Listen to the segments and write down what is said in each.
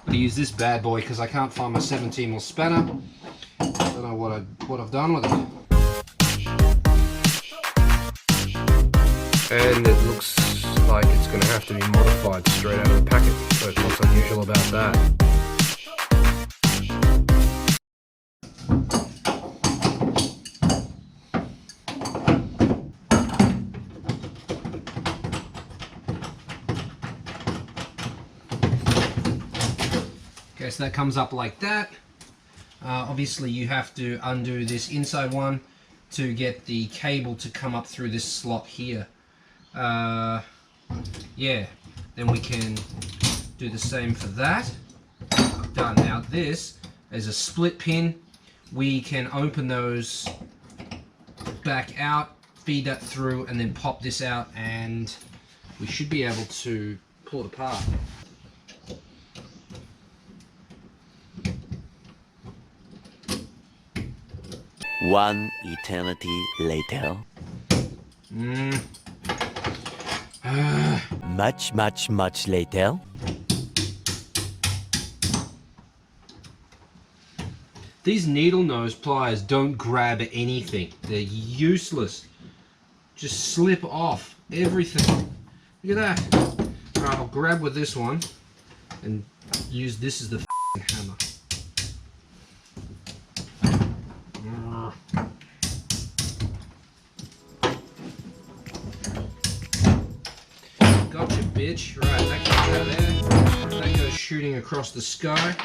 I'm gonna use this bad boy because I can't find my 17mm spanner. Don't know what I've done with it. And it looks like it's going to have to be modified straight out of the packet, so what's unusual about that? Okay, so that comes up like that. Obviously you have to undo this inside one to get the cable to come up through this slot here. Yeah, then we can do the same for that. Done. Now this is a split pin. We can open those back out, feed that through, and then pop this out, and we should be able to pull it apart. One eternity later. Much later. These needle nose pliers don't grab anything. They're useless. Just slip off everything. Look at that. Alright, I'll grab with this one and use this as the hammer. Gotcha, bitch. Right, that goes out there. That goes shooting across the sky.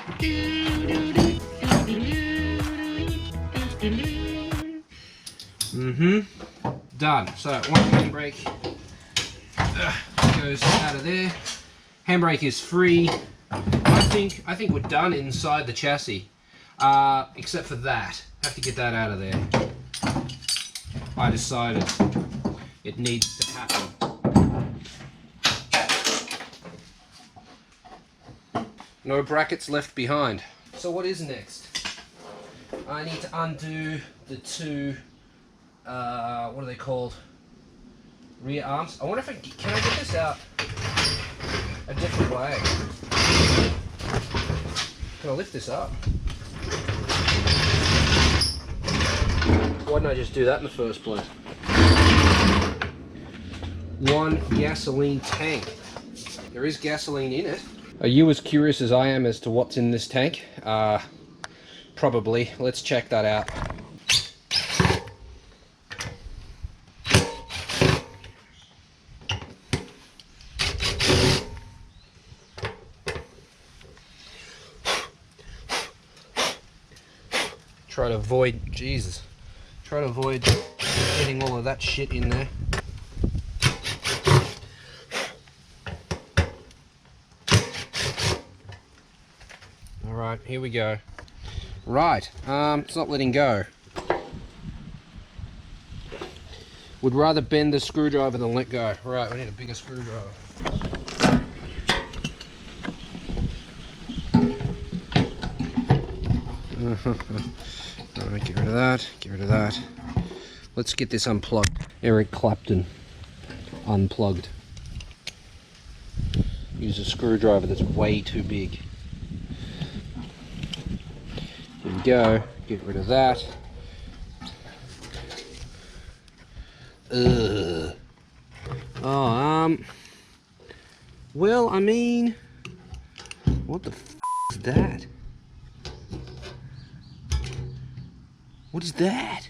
Done. So one handbrake goes out of there. Handbrake is free. I think we're done inside the chassis, except for that. Have to get that out of there. I decided it needs to happen. No brackets left behind. So what is next? I need to undo the two, what are they called? Rear arms. I wonder if can I get this out a different way? Can I lift this up? Why didn't I just do that in the first place? One gasoline tank. There is gasoline in it. Are you as curious as I am as to what's in this tank? Probably. Let's check that out. Try to avoid, Jesus. Try to avoid getting all of that shit in there. Alright, here we go. Right, it's not letting go. Would rather bend the screwdriver than let go. Right, we need a bigger screwdriver. Alright, get rid of that, get rid of that. Let's get this unplugged. Eric Clapton unplugged. Use a screwdriver that's way too big. Here we go, get rid of that. Ugh. Oh, well, I mean, what the f is that? What is that?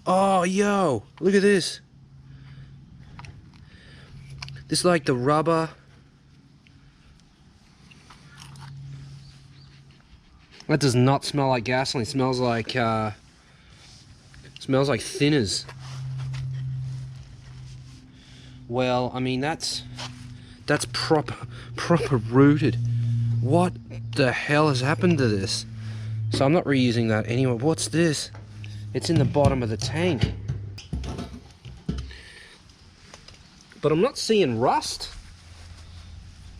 Oh, yo, look at this. This is like the rubber. That does not smell like gasoline. It smells like thinners. Well, I mean that's proper rooted. What the hell has happened to this? So I'm not reusing that anyway. What's this? It's in the bottom of the tank. But I'm not seeing rust.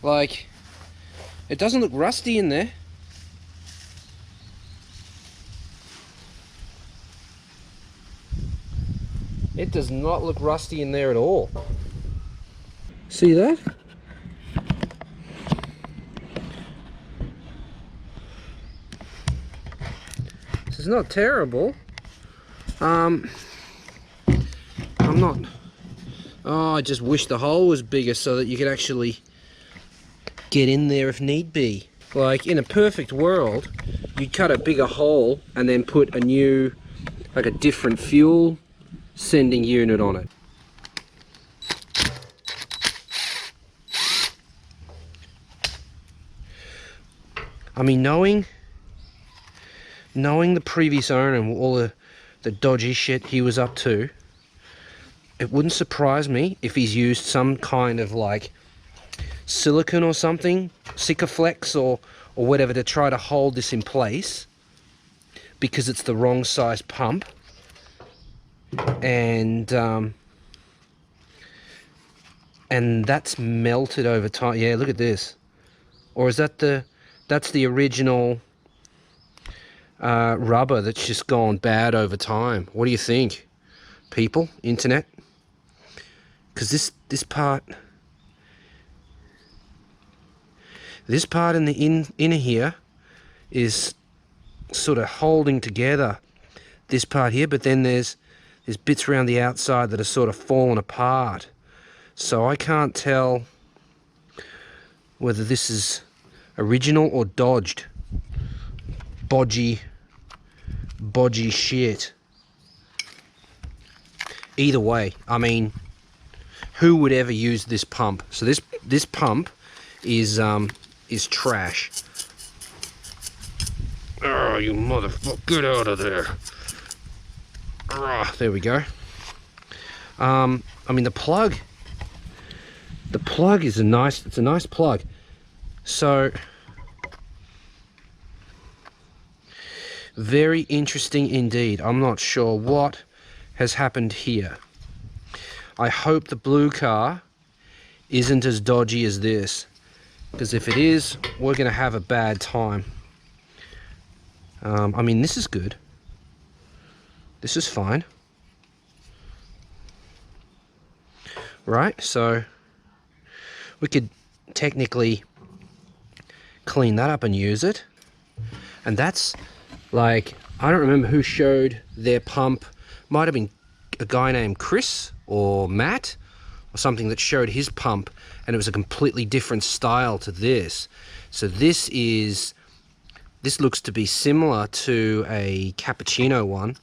Like, it doesn't look rusty in there. It does not look rusty in there at all. See that? It's not terrible. I'm not... Oh, I just wish the hole was bigger so that you could actually get in there if need be. Like, in a perfect world, you'd cut a bigger hole and then put a new, like a different fuel sending unit on it. I mean, knowing the previous owner and all the dodgy shit he was up to, it wouldn't surprise me if he's used some kind of like silicone or something, Sikaflex or whatever, to try to hold this in place because it's the wrong size pump. And that's melted over time. Yeah, look at this. Or is that that's the original rubber that's just gone bad over time? What do you think, people, internet? Because this part in the inner here is sort of holding together this part here, but then there's bits around the outside that are sort of fallen apart. So I can't tell whether this is original or dodged. Bodgy shit. Either way, I mean, who would ever use this pump? So this pump is trash. Oh, you motherfucker, get out of there. Oh, there we go. I mean, the plug is it's a nice plug. So very interesting indeed. I'm not sure what has happened here. I hope the blue car isn't as dodgy as this, because if it is, we're gonna have a bad time. I mean, this is good. This is fine. Right, so we could technically clean that up and use it. And that's like, I don't remember who showed their pump. Might have been a guy named Chris or Matt or something that showed his pump, and it was a completely different style to this. So this looks to be similar to a cappuccino one.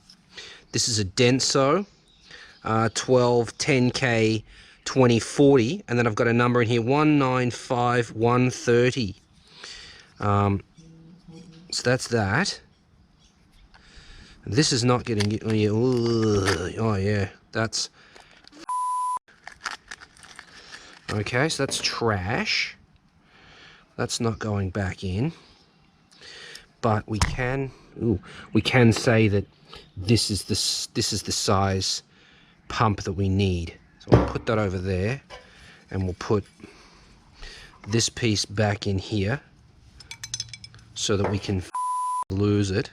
This is a Denso 12 10K 2040, and then I've got a number in here, 195130. So that's that. This is not getting it. Oh yeah, that's okay. So that's trash. That's not going back in. But we can say that this is the size pump that we need. So we'll put that over there, and we'll put this piece back in here so that we can lose it.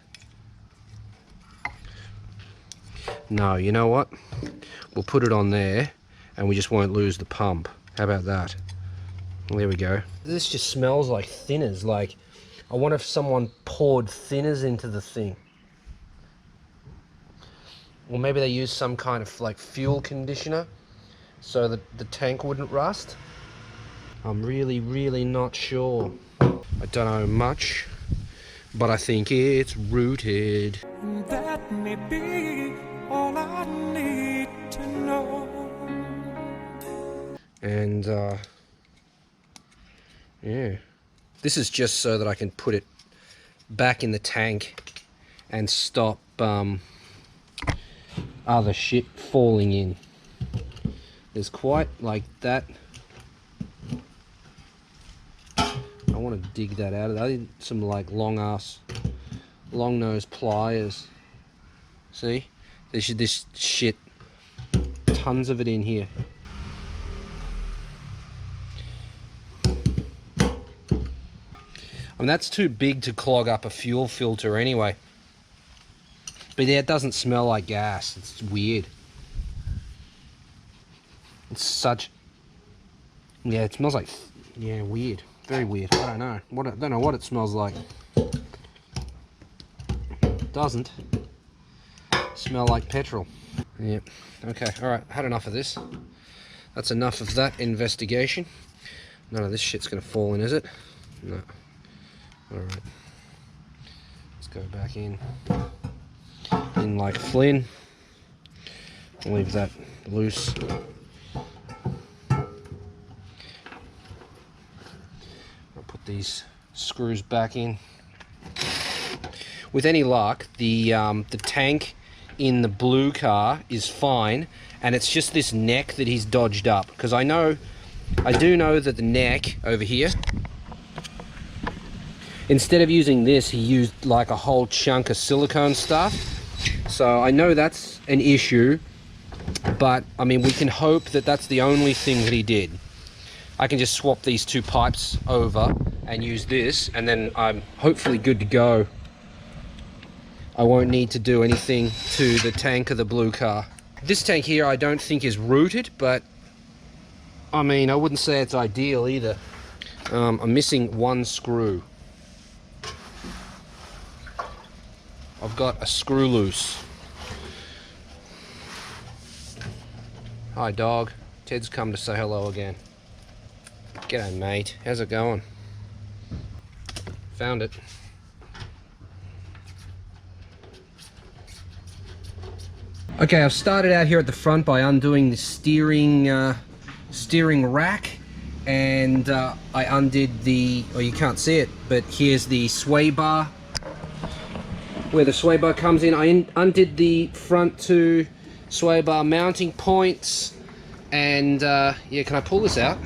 No, you know what? We'll put it on there, and we just won't lose the pump. How about that? There we go. This just smells like thinners. Like, I wonder if someone poured thinners into the thing. Or maybe they used some kind of like fuel conditioner so that the tank wouldn't rust. I'm really not sure. I don't know much, but I think it's rooted. That may be all I need to know. And yeah, this is just so that I can put it back in the tank and stop other shit falling in. There's quite like that. I want to dig that out of there. I need some like long nose pliers. See, there's this shit, tons of it in here. I mean, that's too big to clog up a fuel filter anyway. But yeah, it doesn't smell like gas. It's weird. It's such... Yeah, it smells like... Yeah, weird. Very weird. I don't know. I don't know what it smells like. doesn't smell like petrol. Yep. Okay, alright, had enough of this. That's enough of that investigation. None of this shit's gonna fall in, is it? No. Alright. Let's go back in like Flynn. Leave that loose. I'll put these screws back in. With any luck, the tank in the blue car is fine, and it's just this neck that he's dodged up. Because I do know that the neck over here, instead of using this, he used like a whole chunk of silicone stuff. So I know that's an issue, but I mean, we can hope that that's the only thing that he did. I can just swap these two pipes over and use this, and then I'm hopefully good to go. I won't need to do anything to the tank of the blue car. This tank here I don't think is rooted, but I mean, I wouldn't say it's ideal either. I'm missing one screw. I've got a screw loose. Hi dog, Ted's come to say hello again. G'day mate, how's it going? Found it. Okay, I've started out here at the front by undoing the steering rack, and I undid the, oh you can't see it, but here's the sway bar, where the sway bar comes in. I undid the front two sway bar mounting points, and yeah, can I pull this out?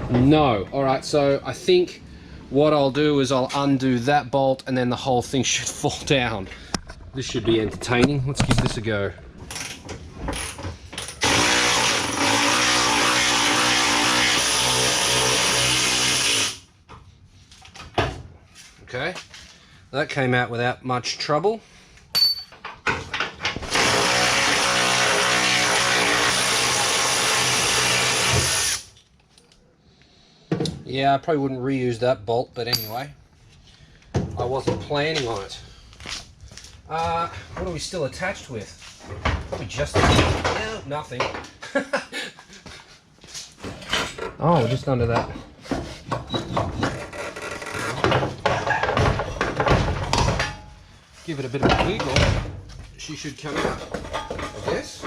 No. Alright, so I think what I'll do is I'll undo that bolt, and then the whole thing should fall down. This should be entertaining. Let's give this a go. Okay, that came out without much trouble. Yeah, I probably wouldn't reuse that bolt, but anyway, I wasn't planning on it. What are we still attached with? Probably just, no, nothing. Oh, just under that. Give it a bit of a wiggle. She should come out, I guess.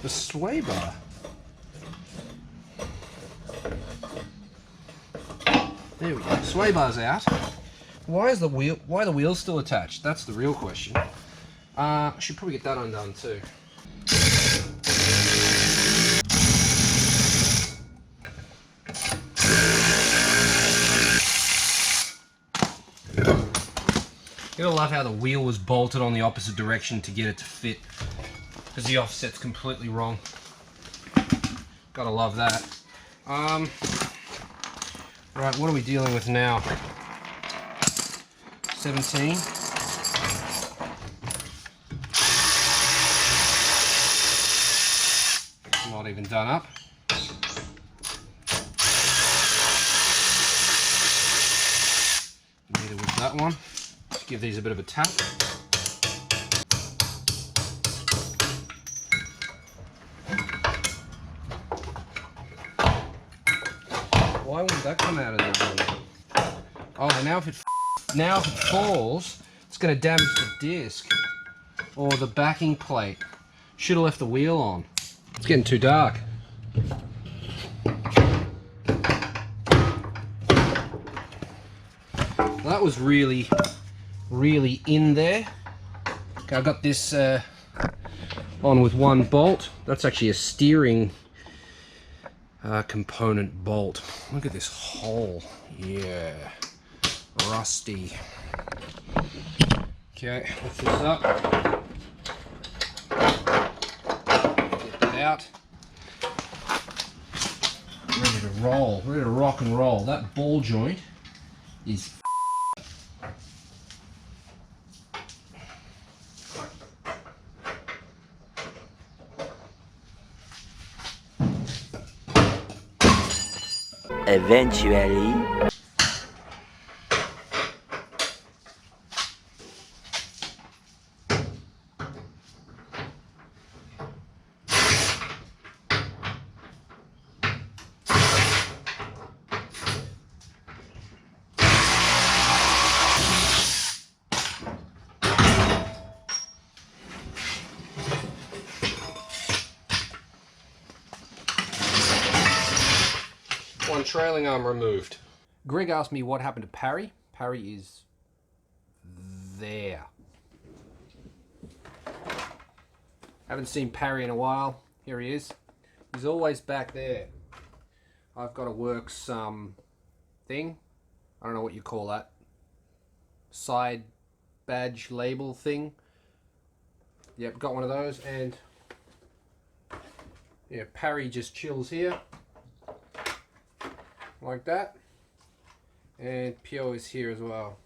The sway bar. There we go. Sway bar's out. Why are the wheels still attached? That's the real question. I should probably get that undone too. You're gonna love how the wheel was bolted on the opposite direction to get it to fit, because the offset's completely wrong. Gotta love that. Right, what are we dealing with now? 17. Not even done up. Neither was that one. Let's give these a bit of a tap. Why won't that come out of there? Oh, now if it falls, it's going to damage the disc or the backing plate. Should have left the wheel on. It's getting too dark. Well, that was really in there. Okay, I got this on with one bolt. That's actually a steering component bolt. Look at this hole. Yeah, rusty. Okay, lift this up. Get that out. Ready to roll. Ready to rock and roll. That ball joint is Eventually. One trailing arm removed. Greg asked me what happened to Parry. Parry is there. Haven't seen Parry in a while. Here he is. He's always back there. I've got to work some thing. I don't know what you call that. Side badge label thing. Yep, got one of those, and yeah, Parry just chills here. Like that, and Pio is here as well.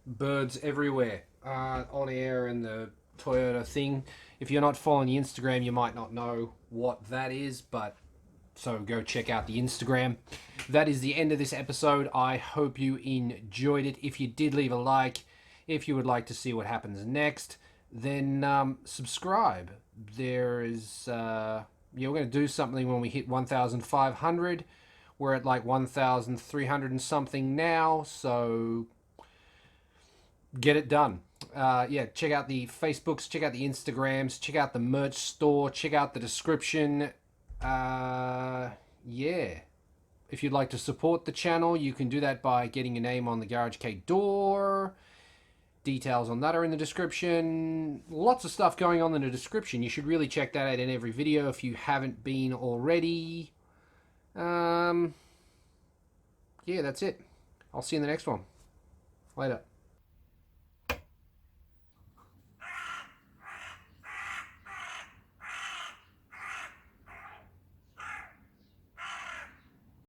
Birds everywhere. On air and the Toyota thing. If you're not following the Instagram, you might not know what that is, but so go check out the Instagram. That is the end of this episode. I hope you enjoyed it. If you did, leave a like. If you would like to see what happens next, then subscribe. There is yeah, we're going to do something when we hit 1,500. We're at like 1,300 and something now, so get it done. Yeah, check out the Facebooks, check out the Instagrams, check out the merch store, check out the description. Yeah. If you'd like to support the channel, you can do that by getting your name on the Garage Kei door. Details on that are in the description. Lots of stuff going on in the description. You should really check that out in every video if you haven't been already. Yeah, that's it. I'll see you in the next one. Later.